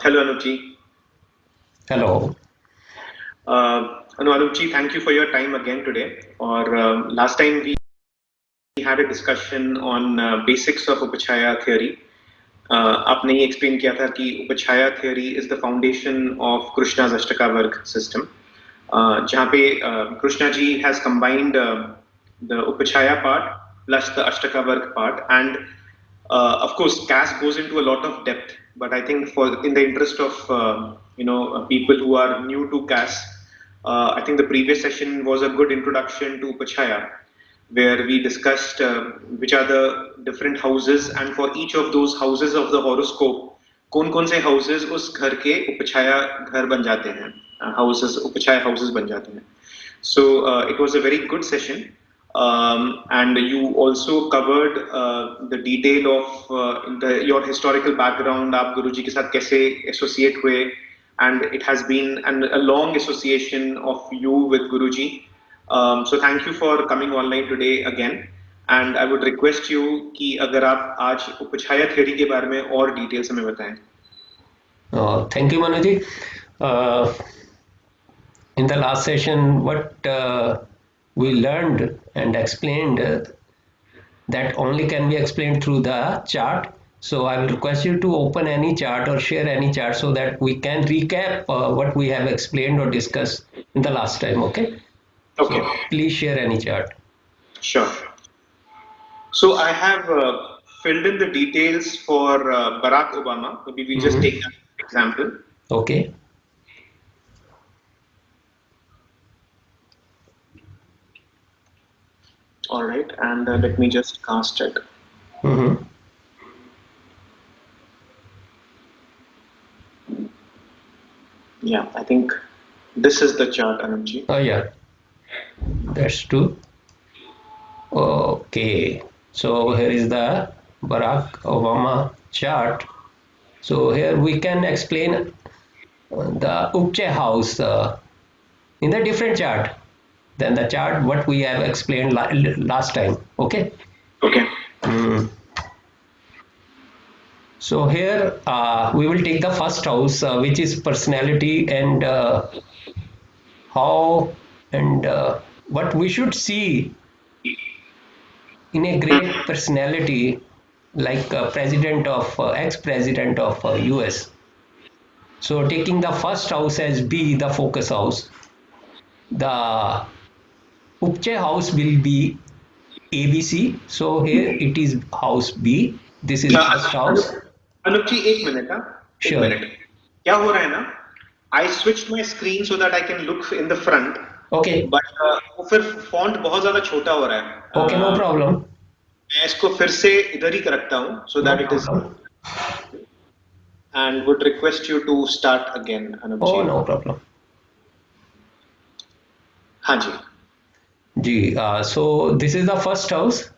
Hello, Anupji. Hello. Anupji, thank you for your time again today. Or last time we had a discussion on basics of Upachaya theory. आपने ये explain किया था कि Upachaya theory is the foundation of Krishna's Ashtaka system. जहाँ पे Krishna ji has combined the Upachaya part plus the Ashtaka part, and of course, CAS goes into a lot of depth. But I think in the interest of people who are new to CAS, I think the previous session was a good introduction to Pachaya, where we discussed which are the different houses, and for each of those houses of the horoscope, कौन-कौन से houses उस घर के उपछाया घर बन जाते हैं, houses उपछाया houses बन जाते हैं. So it was a very good session. And you also covered the detail of your historical background. आप गुरुजी के साथ कैसे associate हुए, and it has been a long association of you with Guruji. So thank you for coming online today again. And I would request you कि अगर आप आज उपछाया theory के बारे में और details हमें बताएं. Thank you, Manuji. In the last session, what we learned and explained that only can be explained through the chart. So I will request you to open any chart or share any chart so that we can recap what we have explained or discussed in the last time. Okay. Okay. So please share any chart. Sure. So I have filled in the details for Barack Obama. Maybe we just take that example. Okay. All right, and let me just cast it. Yeah, I think this is the chart, Anupji. Oh yeah, that's true. Okay, so here is the Barack Obama chart. So here we can explain the Upachaya house in the different chart than the chart what we have explained last time. Okay. Okay. So here we will take the first house, which is personality, and how and what we should see in a great personality like president of ex-president of US. So taking the first house as B, the focus house, the Upachaya house will be ABC. So here it is house B. This is first house. Anup ji, एक minute, हाँ? Sure. एक minute. क्या हो रहा है ना? I switched my screen so that I can look in the front. Okay. But वो फिर font बहुत ज़्यादा छोटा हो रहा है. Okay, no problem. मैं इसको फिर से इधर ही रखता हूँ so that it is. And would request you to start again, Anup ji. Oh, no problem. हाँ जी. So this is the first house,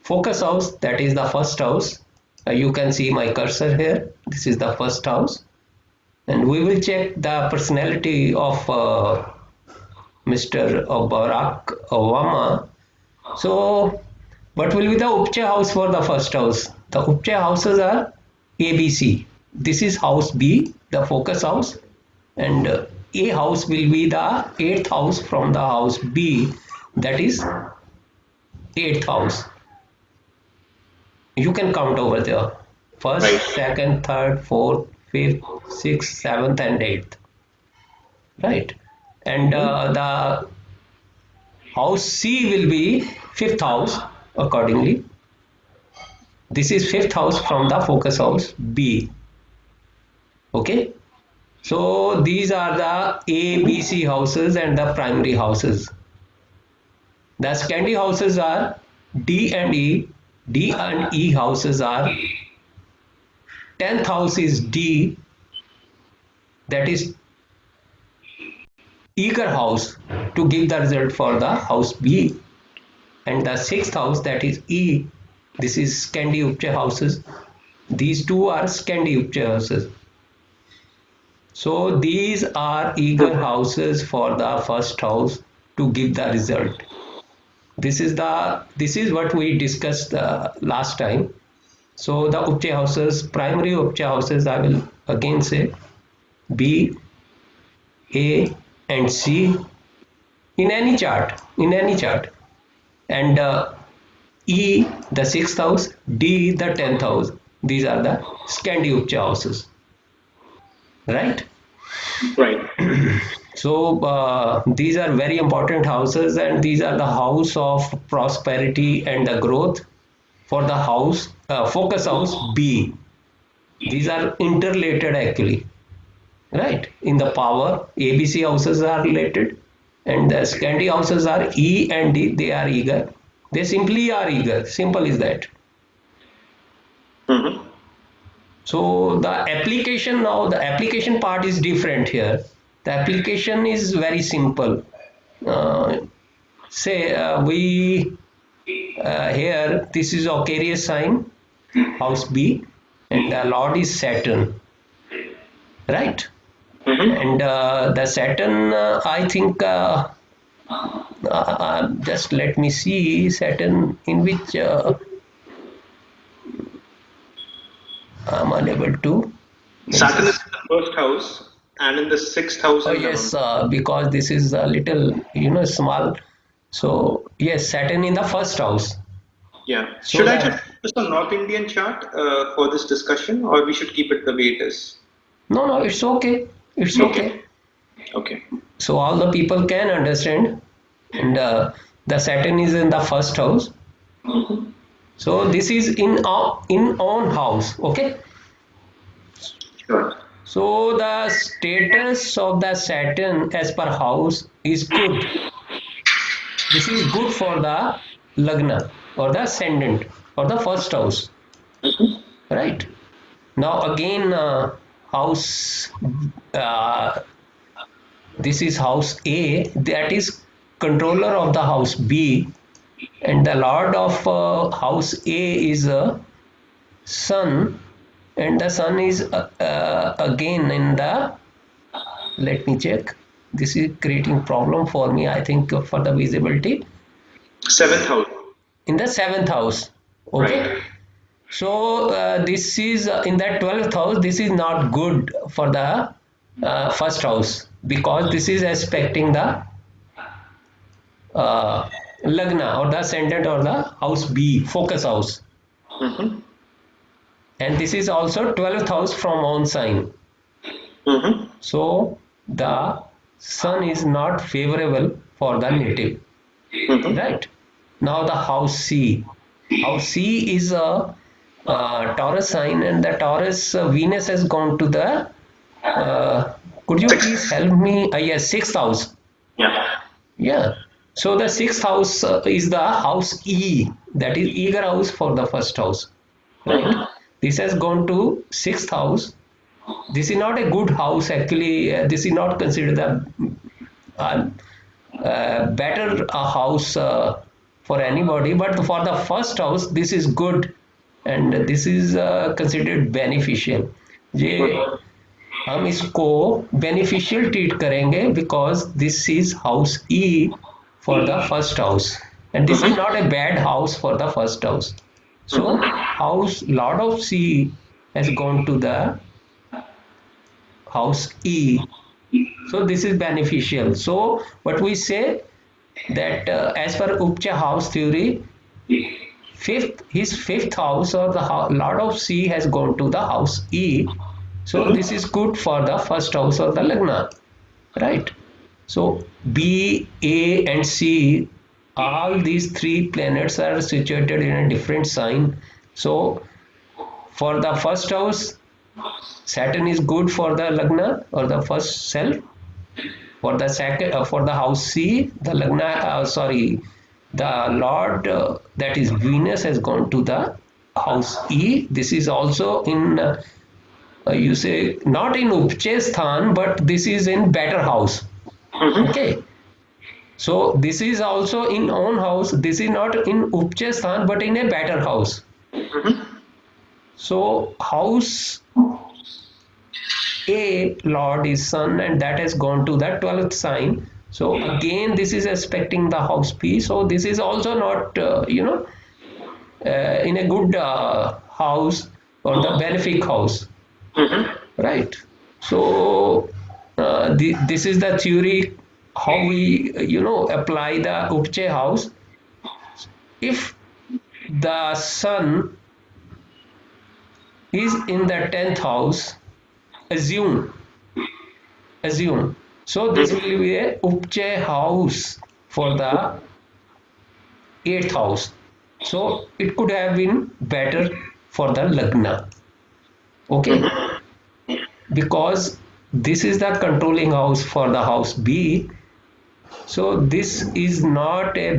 focus house, that is the first house. You can see my cursor here. This is the first house, and we will check the personality of Mr. Barack Obama. So what will be the Upachaya house for the first house? The Upachaya houses are ABC. This is house B, the focus house, and A house will be the 8th house from the house B, that is 8th house. You can count over there. First, Right. second, third, fourth, fifth, sixth, seventh, and 8th. Right. And the house C will be 5th house accordingly. This is 5th house from the focus house B. Okay. So these are the A, B, C houses and the primary houses. The secondary houses are D and E. D and E houses are 10th house is D, that is eager house to give the result for the house B, and the 6th house, that is E, this is Scandi Upachaya houses. These two are Scandi Upachaya houses. So these are eager houses for the first house to give the result. This is what we discussed last time. So the Upachaya houses, primary Upachaya houses, I will again say B, A and C in any chart, and E the 6th house, D the 10th house. These are the Scandi Upachaya houses, right? Right. So these are very important houses, and these are the house of prosperity and the growth for the house focus house B. These are interrelated actually, right? In the power, ABC houses are related, and the Scandi houses are E and D. They are eager. They simply are eager. Simple is that. Mm-hmm. So the application now, the application part is different here. The application is very simple. Say we here this is Aquarius sign, house B, and the Lord is Saturn, right? Mm-hmm. And the Saturn, I think, just let me see Saturn in which I'm unable to. Saturn is in the first house and in the 6th house Oh in the yes, month. because this is a little, small. So yes, Saturn in the first house. Yeah. So Should I just that focus on North Indian chart for this discussion, or we should keep it the way it is? no, it's okay. It's Okay. okay. Okay. So all the people can understand, and the Saturn is in the first house. Mm-hmm. So this is in own house. Okay. Sure. So the status of the Saturn as per house is good. This is good for the Lagna or the ascendant or the first house, Mm-hmm. right? Now again, house. Uh, this is house A. That is controller of the house B, and the lord of house A is a sun, and the sun is again in the, let me check, this is creating problem for me, I think, for the visibility, 7th house. in the 7th house. Right. Okay, so this is in that 12th house. This is not good for the first house, because this is aspecting the uh, lagna or the ascendant or the house B, focus house, Mm-hmm. and this is also 12th house from own sign. Mm-hmm. So the sun is not favorable for the native, Mm-hmm. right? Now the house C. House C is a Taurus sign, and the Taurus Venus has gone to the. Could you please 6th. help me? Yes, 6th house. Yeah. Yeah. So the 6th house is the house E, that is eager house for the first house, right? Mm-hmm. This has gone to 6th house. This is not a good house actually. This is not considered the uh, better house for anybody, but for the first house this is good, and this is considered beneficial. ये हम इसको beneficial treat करेंगे because this is house E for the first house, and this is Mm-hmm. not a bad house for the first house. So Mm-hmm. house Lord of C has gone to the house E, so this is beneficial. So what we say that as per Upachaya house theory, his fifth house or the Lord of C has gone to the house E. So this Mm-hmm. is good for the first house or the Lagna, right? So B, A, and C, all these three planets are situated in a different sign. So for the first house, Saturn is good for the Lagna or the first self. For the second, for the house C, the Lagna, the Lord, that is Venus, has gone to the house E. This is also in, you say, not in Upachaya Sthan, but this is in better house. Mm-hmm. Okay. So this is also in own house. This is not in Upachaya Sthan, but in a better house. Mm-hmm. So house A Lord is Sun, and that has gone to the 12th sign. So again, this is aspecting the house P. So this is also not, in a good house or the benefic house, right? So this is the theory how we apply the Upachaya house. If the sun is in the 10th house, assume so this will be a Upachaya house for the 8th house. So it could have been better for the Lagna. Okay, because this is the controlling house for the house B. So this is not a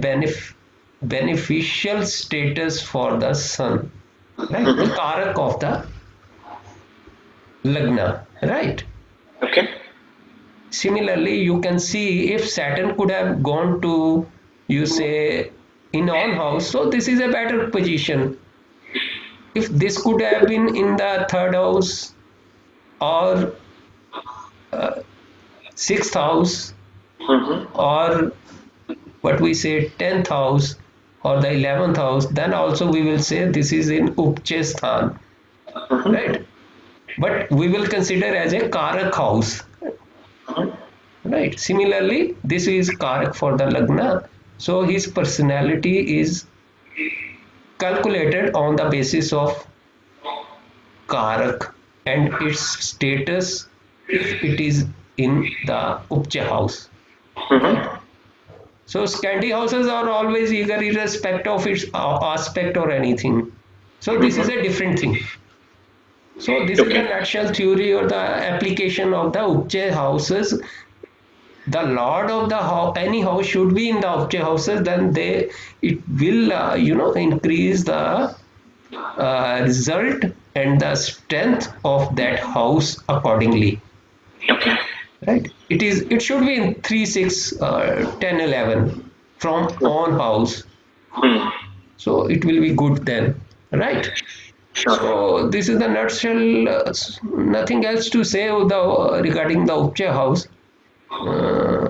beneficial status for the sun, right? The Karak of the Lagna, right? Okay. Similarly, you can see if Saturn could have gone to, you say, in on house, so this is a better position. If this could have been in the 3rd house or 6th house or what we say 10th house or the 11th house, then also we will say this is in Upachaya sthan, right? But we will consider as a Karak house, right? Similarly, this is Karak for the Lagna, so his personality is calculated on the basis of Karak and its status if it is in the Upachaya house. So scanty houses are always eager irrespective of its aspect or anything. So this is a different thing. So this is the nutshell theory or the application of the Upachaya houses. The lord of the house, any house should be in the Upachaya houses, then it will increase the result and the strength of that house accordingly. Okay. Right, it should be in 3 6 10 11 from on house, so it will be good then, right? Sure. So this is the nutshell, nothing else to say regarding the Upachaya house.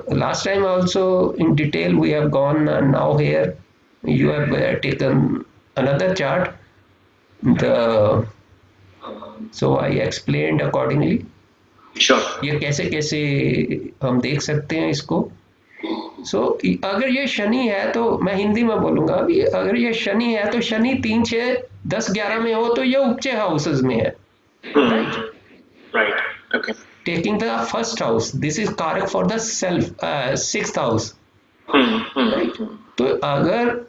Last time also in detail we have gone, and now here you have taken another chart, so I explained accordingly. Sure. ये कैसे कैसे हम देख सकते हैं इसको. सो अगर ये शनि है तो मैं हिंदी में बोलूंगा, अभी अगर ये शनि है तो शनि 3 6 10 11 में हो तो ये Upachaya हाउसेस में है, right? Right. Okay. Taking the first house, this is कारक for the self, 6th house, right? तो अगर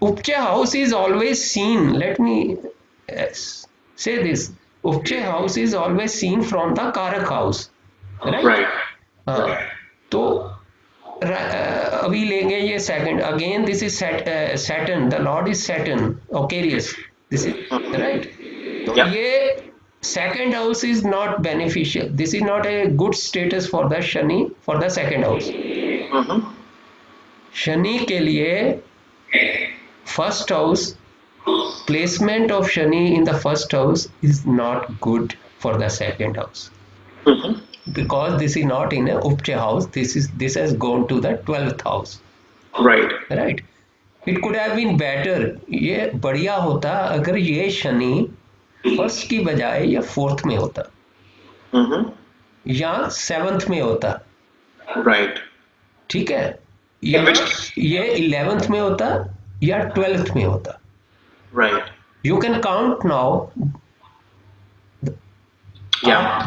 Upachaya house is always seen, let me say this, Upachaya house is always seen from the Karak house, right? तो अभी लेंगे ये second, again this is Saturn, the Lord is Saturn, Aquarius, this is right. तो ये second house is not beneficial, this is not a good status for the Shani for the second house. Shani के लिए first house, placement of Shani in the first house is not good for the second house, because this is not in a Upachaya house, this has gone to the 12th house, right? It could have been better, ये बढ़िया होता अगर ये Shani first की बजाय या 4th में होता, या 7th में होता, राइट? ठीक है, या ये 11th में होता या 12th में होता, right? You can count now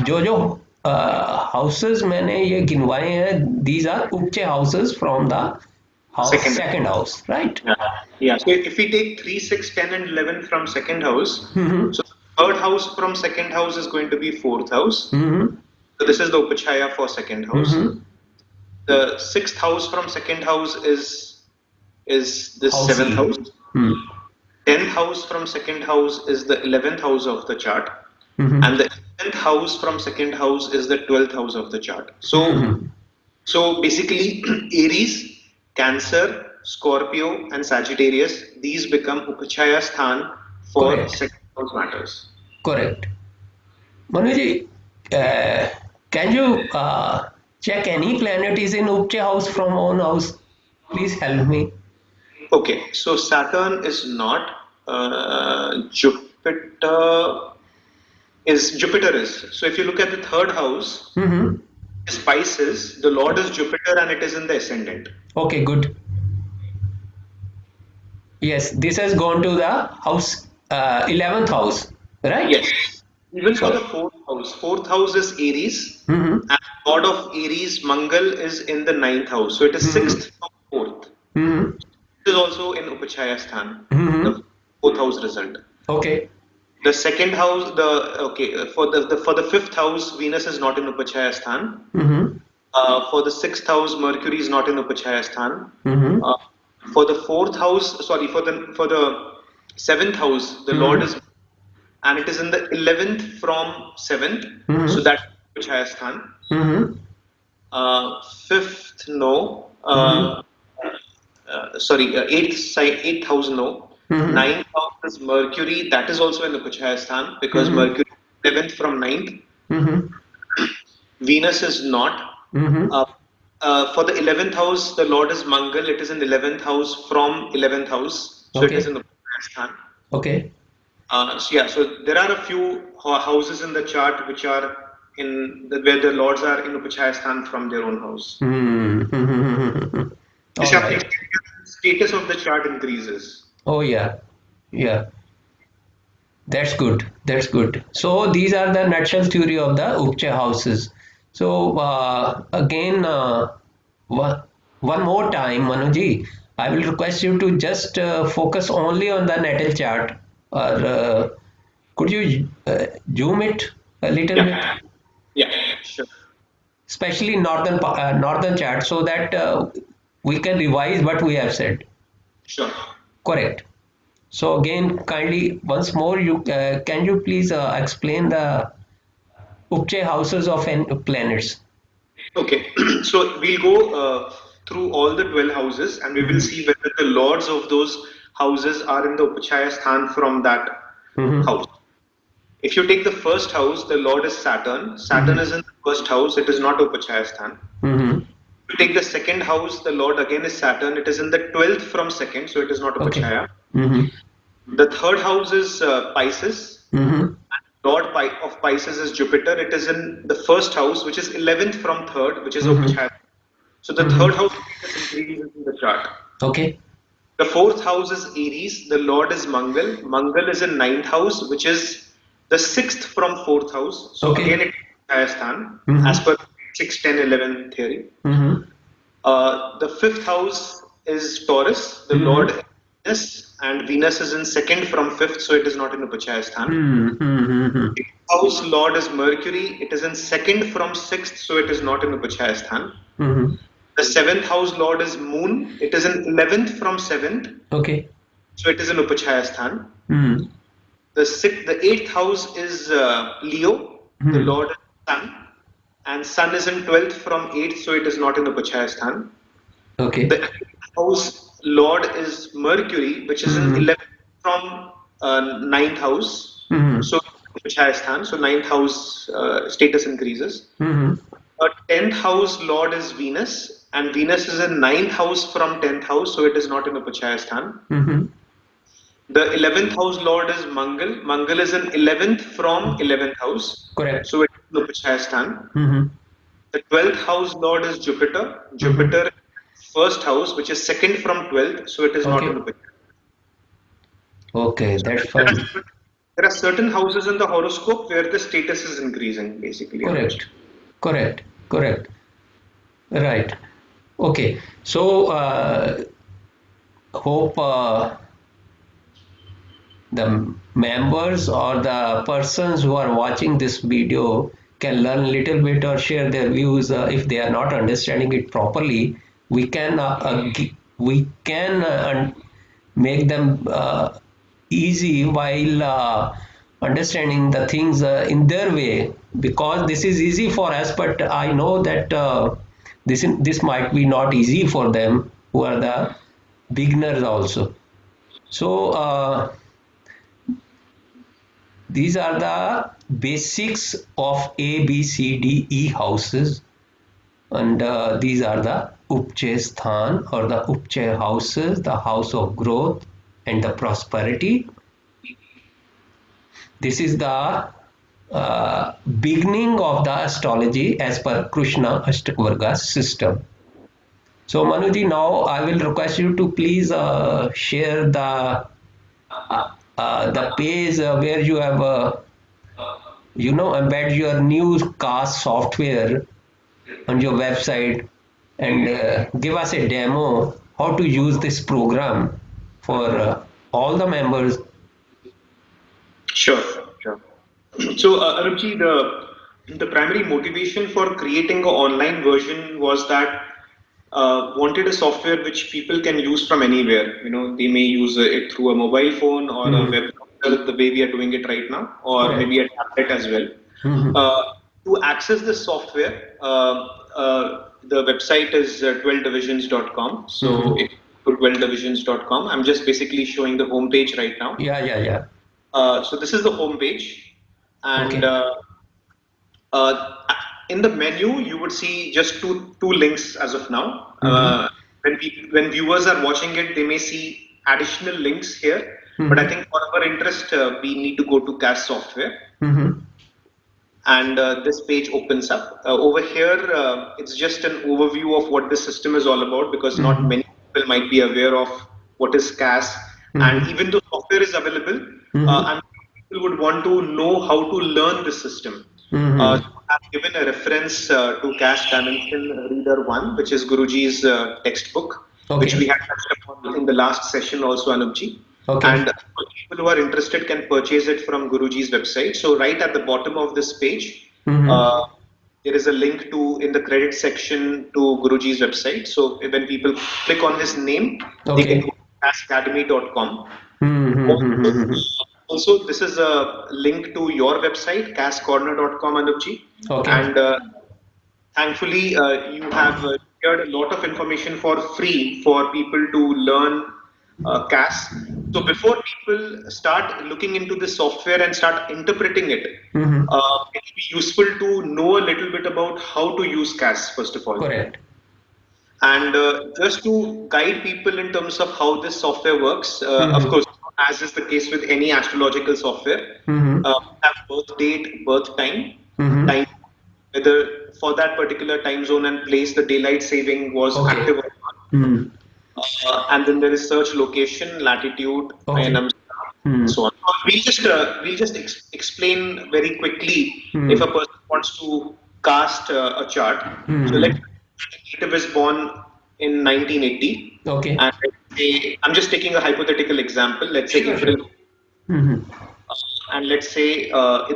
जो हाउसेस मैंने ये गिनवाए हैं, these are Upachaya houses from the second house, right? Yeah. So if we take 3 6 10 and 11 from second house, so third house from second house is going to be 4th house. So this is the Upachaya for second house. The 6th house from second house is the 7th house. 10th house from second house is the 11th house of the chart, and the 11th house from second house is the 12th house of the chart. So basically Aries, Cancer, Scorpio and Sagittarius, these become Upachaya sthan for second house matters. Correct. Manu ji, can you check any planet is in Upachaya house from own house? Please help me. Okay, so Saturn is not Jupiter is. So if you look at the third house, Spices, the Lord is Jupiter and it is in the ascendant. Okay, good. Yes, this has gone to the house, 11th house, right? Yes. Even for So, the fourth house is Aries, and God of Aries, Mangal, is in the ninth house. So it is sixth from fourth. It is also in Upachaya Sthan, the fourth house result. okay. The second house, for the fifth house, Venus is not in Upachaya Sthan. For the sixth house, Mercury is not in Upachaya Sthan. Uh, for the fourth house, sorry, for the seventh house, the Lord is, and it is in the 11th from 7th, so that's Upachaya Sthan. Fifth, no. Eighth house, no. Ninth house is Mercury, that is also in Upachaya Sthan because Mercury 11th from ninth. Venus is not. For the 11th house, the Lord is Mangal. It is in the 11th house from 11th house. So it is in the Sthan. Okay. So there are a few houses in the chart which are where the lords are in Upachaya Sthan from their own house. All right. Status of the chart increases. Oh, yeah. Yeah. That's good. That's good. So these are the nutshell theory of the Upachaya houses. So again, one more time, Manuji, I will request you to just focus only on the natal chart, or could you zoom it a little bit, Yeah, sure. especially northern chart, so that we can revise what we have said. Sure. Correct. So again, kindly once more, you can you please explain the Upachaya houses of planets? Okay, so we'll go through all the 12 houses and we will see whether the lords of those houses are in the Upachaya Sthan from that house. If you take the first house, the lord is Saturn. Saturn is in the first house, it is not Upachaya Sthan. If you take the second house, the lord again is Saturn, it is in the 12th from second, so it is not Okay. Upachaya. The third house is Pisces. Lord of Pisces is Jupiter. It is in the first house, which is 11th from third, which is Upachaya. So the third house increases in the chart. Okay. The fourth house is Aries. The Lord is Mangal. Mangal is in ninth house, which is the sixth from fourth house. So Okay. again, it is Sthan as per 6, 10, 11 theory. The fifth house is Taurus. The Lord is Venus, and Venus is in second from fifth, so it is not in Upachaya Sthan. House Lord is Mercury. It is in second from sixth, so it is not in Upachaya Sthan. The seventh house Lord is Moon. It is in 11th from seventh. Okay. So it is in Upachaya Sthan. The eighth house is Leo. The Lord is Sun. And Sun is in 12th from 8th, so it is not in Upachaya Sthan. Okay. The eighth house Lord is Mercury, which is in 11th from ninth house. So Upachaya Sthan. So ninth house status increases. 10th house Lord is Venus, and Venus is in ninth house from 10th house, so it is not in Upachaya Sthan. The 11th house Lord is Mangal. Mangal is in 11th from 11th house. Correct. So it is in Upachaya Sthan. The 12th house Lord is Jupiter. Jupiter first house, which is second from 12th, so it is not in Upachaya. Okay, that's fine. There are certain houses in the horoscope where the status is increasing, basically. Correct. Correct. Correct. Right. Okay. So hope the members or the persons who are watching this video can learn a little bit or share their views. If they are not understanding it properly, we can make them easy while understanding the things in their way, because this is easy for us, but I know that this might be not easy for them who are the beginners also. So these are the basics of A, B, C, D, E houses, and these are the Upachaya Sthan or the Upachaya houses, the house of growth and the prosperity, This is the beginning of the astrology as per Krishna Ashtakvarga system. So Manuji, now I will request you to please share the page where you have embed your new cast software on your website and give us a demo how to use this program for all the members. Sure, sure. So, Arupji, the primary motivation for creating an online version was that wanted a software which people can use from anywhere. They may use it through a mobile phone or a Mhm. web browser, the way we are doing it right now, or Correct. maybe a tablet as well. Mhm. Uh, to access this software, the website is 12divisions.com. So, Mhm. if you go to 12divisions.com, I'm just basically showing the homepage right now. Yeah, yeah, yeah. So this is the home page, and Okay. uh, in the menu you would see just two links as of now. Mhm. When viewers are watching it, they may see additional links here, but I Mhm. think for our interest, we need to go to CAS software, Mhm. and this page opens up. Over here, it's just an overview of what this system is all about because not Mhm. many people might be aware of what is CAS. And Mhm. even though software is available, Mhm. I'm sure people would want to know how to learn the system. So Mhm. I've given a reference to CAS Dimension Reader 1, which is Guruji's textbook, which we Okay. had touched upon in the last session also, Anupji. Okay. And people who are interested can purchase it from Guruji's website. So right at the bottom of this page, Mhm. uh, there is a link to in the credit section to Guruji's website. So when people click on his name, they can go Okay. to academy.com. Mhm. Also, Mhm. this is a link to your website, cascorner.com, Anupji. Okay. And thankfully, you have shared a lot of information for free for people to learn CAS. So before people start looking into this software and start interpreting it, Mhm. it will be useful to know a little bit about how to use CAS first of all. Correct. And just to guide people in terms of how this software works, of Mhm. course, as is the case with any astrological software, Mhm. we have birth date, birth time, Mhm. time, whether for that particular time zone and place the daylight saving was Okay. active or not. Mhm. And then there is search location, latitude, Okay. INM, and Mhm. so on. We'll just explain very quickly if a Mhm. person wants to cast a chart. So let's Mhm. say the native is born in 1980, Okay. and let's say I'm just taking a hypothetical example. Let's say Sure, April, sure. Mhm. and let's say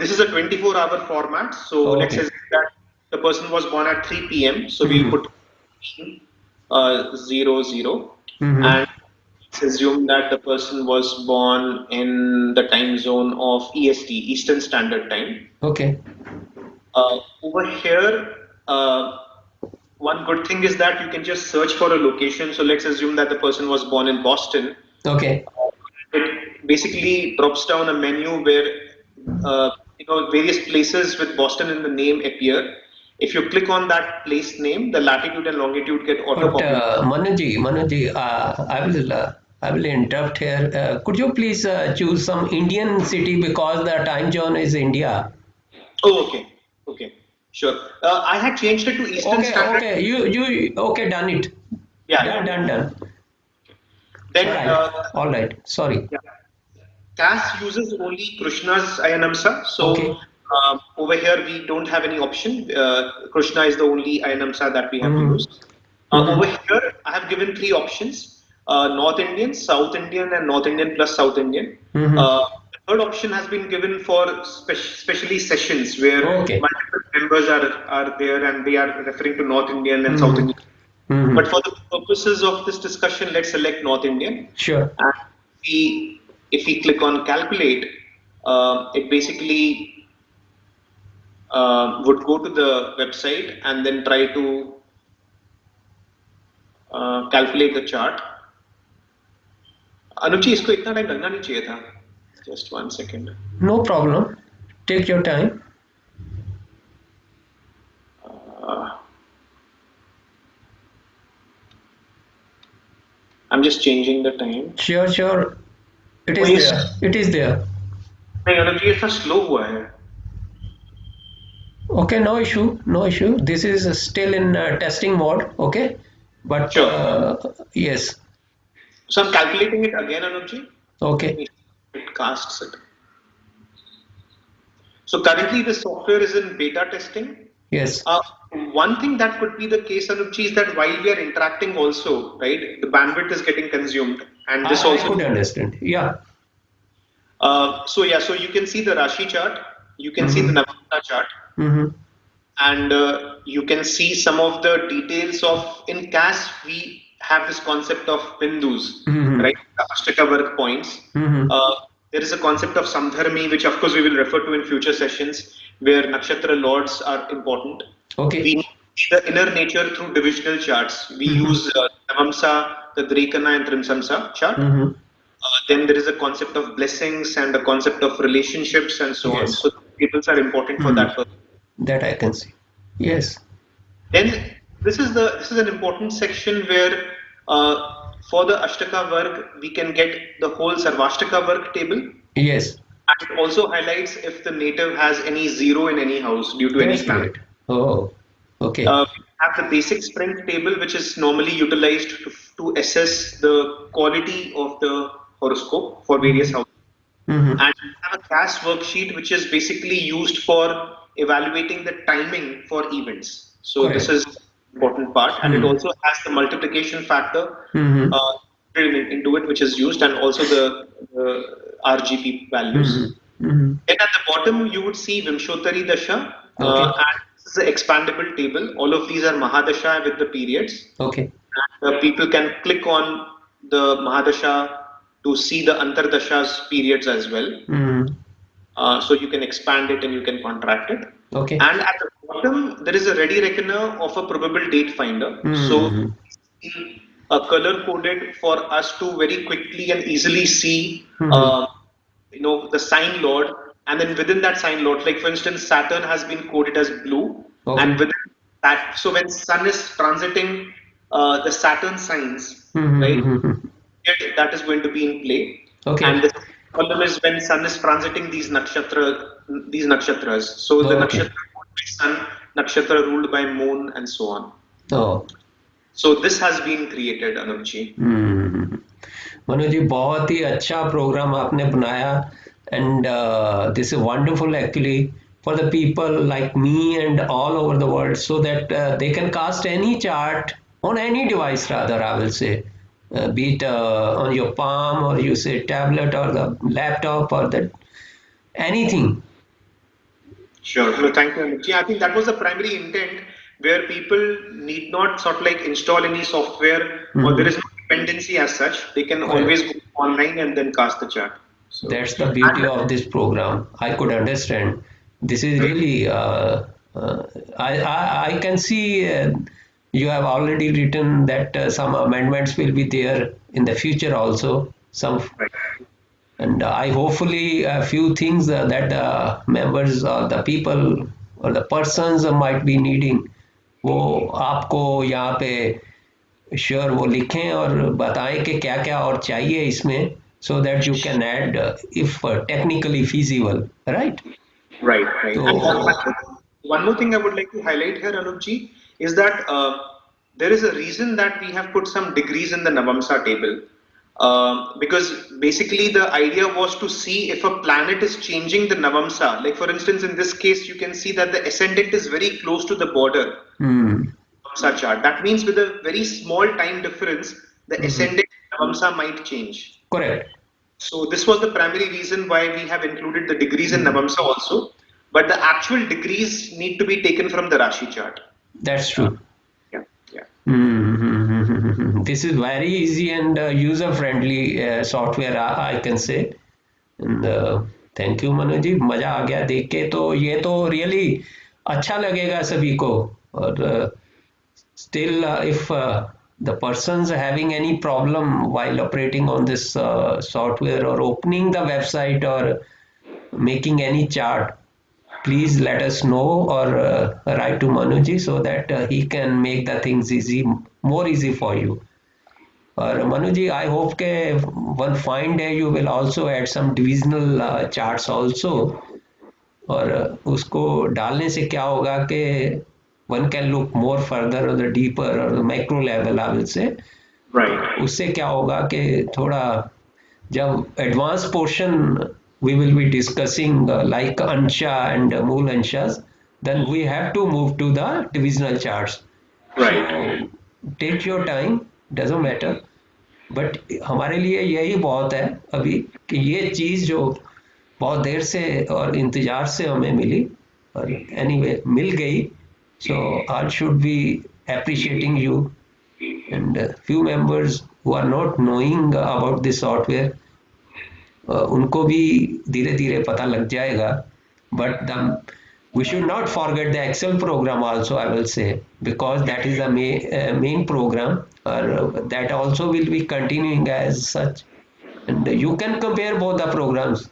this is a 24-hour format. So let's say Okay. that the person was born at 3 p.m. So we'll Mhm. put 00, Mhm. and let's assume that the person was born in the time zone of EST, Eastern Standard Time. Okay. Over here, one good thing is that you can just search for a location. So let's assume that the person was born in Boston. Okay. It basically drops down a menu where various places with Boston in the name appear. If you click on that place name, the latitude and longitude get But auto-populated. Manuji, I will interrupt here. Could you please choose some Indian city because the time zone is India? Oh, okay, okay, sure. I had changed it to Eastern Okay, Standard. okay. You okay? Done it. Yeah, yeah, Done, yeah. done, done. All Then, right. All right. Sorry. yeah. CAS uses only Krishna's Ayanamsa. So Okay. over here we don't have any option. Krishna is the only Ayanamsa that we have to Mm-hmm. use. Over Mm-hmm. here I have given three options: North Indian, South Indian, and North Indian plus South Indian. Mm-hmm. The third option has been given for specially sessions where Okay. multiple members are there and they are referring to North Indian and South Mm-hmm. Indian. But Mm-hmm. for the purposes of this discussion, let's select North Indian. Sure. And if we click on calculate, it basically would go to the website and then try to calculate the chart. अनुची इसको इतना time लगना नहीं चाहिए था. Just 1 second. No problem. Take your time. Uh, I'm just changing the time. Sure, sure. It Oh is yes, there. It is there. नहीं अनुज जी ऐसा slow हुआ है. Okay, no issue, no issue. This is still in testing mode. Okay, but Sure. yes. So I'm calculating it again, Anuj ji. Let Okay. me it casts it. So currently the software is in beta testing. Yes. Uh, One thing that could be the case, Anuj ji, is that while we are interacting also, right, the bandwidth is getting consumed, and this I also. could understand. Yeah. So yeah, so you can see the Rashi chart, you can see the Mm-hmm. Navamsa chart, Mm-hmm. and you can see some of the details of in CAS we have this concept of bindus, Mm-hmm. right? The Ashtaka work points. Mm-hmm. There is a concept of Samdharmi, which of course we will refer to in future sessions, where nakshatra lords are important. Okay. We need the inner nature through divisional charts. We Mm-hmm. use Navamsa, the Drekana, and Trimsamsa chart. Mm-hmm. Then there is a concept of blessings and a concept of relationships and so on. Yes. So tables are important for Mm. that purpose. That I can see. Yes. Then this is an important section where for the Ashtaka work we can get the whole Sarvashtaka work table, and Yes. it also highlights if the native has any zero in any house due to any That's planet. great. Oh. Okay. We have the basic strength table, which is normally utilized to assess the quality of the horoscope for various Mm-hmm. houses. Mm-hmm. And we have a CAS worksheet, which is basically used for evaluating the timing for events. So this Correct. is important part, and it Mm-hmm. also has the multiplication factor Mm-hmm. into it, which is used, and also the RGP values. Mm-hmm. Mm-hmm. Then at the bottom, you would see Vimshotari Dasha, Okay. and this is an expandable table. All of these are Mahadasha with the periods. Okay. And people can click on the Mahadasha to see the Antardasha's periods as well. Mm-hmm. So you can expand it and you can contract it. Okay. And at the bottom, there is a ready reckoner of a probable date finder. So Mm-hmm. color coded for us to very quickly and easily see, Mm-hmm. the sign lord. And then within that sign lord, like for instance, Saturn has been coded as blue. And Okay. within that, so when Sun is transiting the Saturn signs, right? Mm-hmm. That is going to be in play. And Okay. the problem is when Sun is transiting these nakshatras. So the Okay. nakshatra ruled by Sun, nakshatra ruled by Moon, and so on. Oh. So this has been created, Anupji. हम्म। मनु जी बहुत ही अच्छा programme आपने बनाया and this is wonderful actually for the people like me and all over the world so that they can cast any chart on any device rather I will say be it on your palm or you say tablet or the laptop or the anything. Sure. No, thank you, Anupji. I think that was the primary intent where people need not sort of like install any software or there Mhm. is no dependency as such. They can always Correct. go online and then cast the chart. So, That's the beauty and of this program. I could understand. This is really, uh, I can see you have already written that some amendments will be there in the future also. Some, right. and I hopefully a few things that the members or the people or the persons might be needing. वो आपको यहाँ पे sure वो लिखें और बताएं कि क्या क्या और चाहिए इसमें so that you can add if technically feasible, right? Right, right. तो And one more thing I would like to highlight here, Anupji, is that there is a reason that we have put some degrees in the Navamsa table. Because basically the idea was to see if a planet is changing the Navamsa. Like for instance, in this case, you can see that the ascendant is very close to the border hmm, Navamsa chart. That means with a very small time difference, the hmm, ascendant Navamsa might change. correct. So this was the primary reason why we have included the degrees in Hmm, Navamsa also, but the actual degrees need to be taken from the Rashi chart. that's Uh, true. yeah, yeah. This is very easy and user friendly software I can say. And thank you Manu ji, मजा आ गया देख के। तो ये तो really अच्छा लगेगा सभी को। और still if the persons having any problem while operating on this software or opening the website or making any chart, please let us know or write to Manuji so that he can make the things easy, more easy for you. और Manu ji, I hope के one fine day you will also add some divisional charts also, और उसको डालने से क्या होगा कि one can look more further और द डीपर और micro level I will say. Right उससे क्या होगा कि थोड़ा जब advance portion we will be discussing like ansha and mool anshas, then we have to move to the divisional charts. So right take your time, doesn't matter, but हमारे लिए यही बहुत है अभी कि ये चीज़ जो बहुत देर से और इंतज़ार से हमें मिली, और एनीवे मिल गई, so I should be appreciating you, and few members who are not knowing about this software, उनको भी धीरे धीरे पता लग जाएगा, but the we should not forget the Excel program also, I will say, because that is the main program, or that also will be continuing as such, and you can compare both the programs,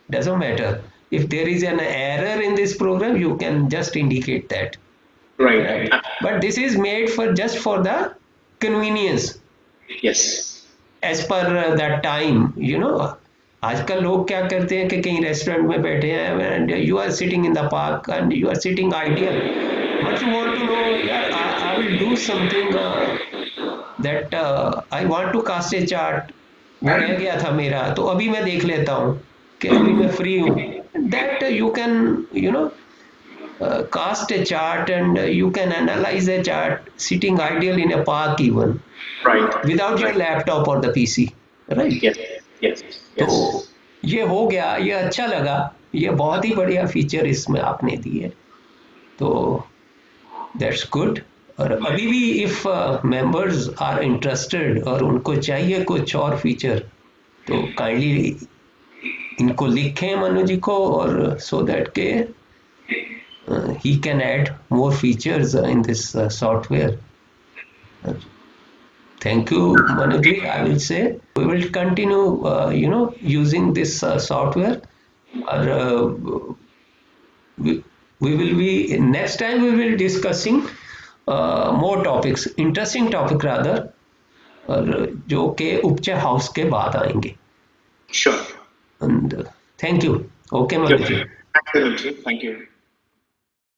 doesn't matter. If there is an error in this program, you can just indicate that, right right? But this is made for just for the convenience, yes as per that time, you know. आजकल लोग क्या करते हैं कि कहीं restaurant में बैठे हैं and you are sitting in the park and you are sitting ideal, but you want to know यार I will do something that I want to cast a chart, वो रह गया था मेरा तो अभी मैं देख लेता हूँ कि अभी मैं फ्री हूँ, that you can you know cast a chart and you can analyze a chart sitting ideal in a park even right without your laptop or the PC, right? Yes yes तो yes ये हो गया, ये अच्छा लगा, ये बहुत ही बढ़िया फीचर इसमें आपने दिए, तो दैट्स गुड। और अभी भी इफ मेंबर्स आर इंटरेस्टेड और उनको चाहिए कुछ और फीचर, तो काइंडली इनको लिखें मनु जी को, और सो दैट के he can add more features in this software. Thank you, Manuji. I will say we will continue, using this software. Or we will be next time we will discussing more topics, interesting topic rather, और जो के उपचय house के बाद आएंगे। Sure And thank you. Okay, Manuji. Thank you